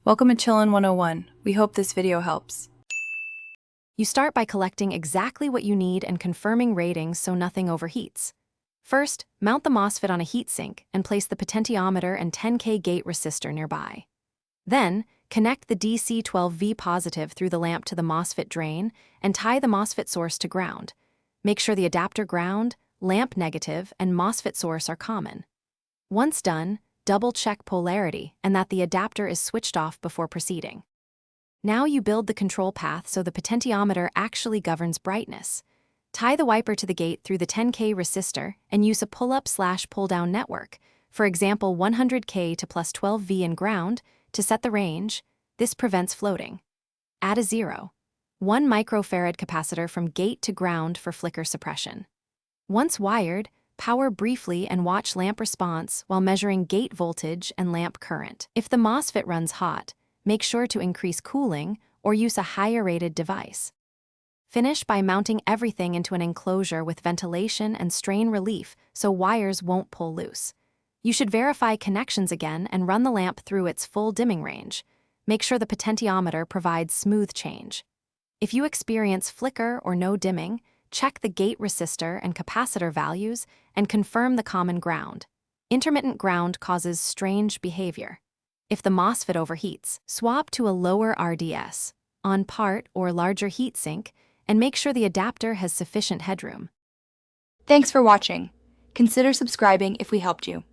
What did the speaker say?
Welcome to Chillin' 101. We hope this video helps. You start by collecting exactly what you need and confirming ratings so nothing overheats. First, mount the MOSFET on a heatsink and place the potentiometer and 10K gate resistor nearby. Then, connect the DC 12V positive through the lamp to the MOSFET drain and tie the MOSFET source to ground. Make sure the adapter ground, lamp negative, and MOSFET source are common. Once done, double-check polarity and that the adapter is switched off before proceeding. Now you build the control path so the potentiometer actually governs brightness. Tie the wiper to the gate through the 10K resistor and use a pull-up/pull-down network, for example 100K to plus 12V in ground, to set the range. This prevents floating. Add a 0.1 microfarad capacitor from gate to ground for flicker suppression. Once wired, power briefly and watch lamp response while measuring gate voltage and lamp current. If the MOSFET runs hot, make sure to increase cooling or use a higher rated device. Finish by mounting everything into an enclosure with ventilation and strain relief so wires won't pull loose. You should verify connections again and run the lamp through its full dimming range. Make sure the potentiometer provides smooth change. If you experience flicker or no dimming, check the gate resistor and capacitor values and confirm the common ground. Intermittent ground causes strange behavior. If the MOSFET overheats, swap to a lower RDS, on part or larger heatsink, and make sure the adapter has sufficient headroom. Thanks for watching. Consider subscribing if we helped you.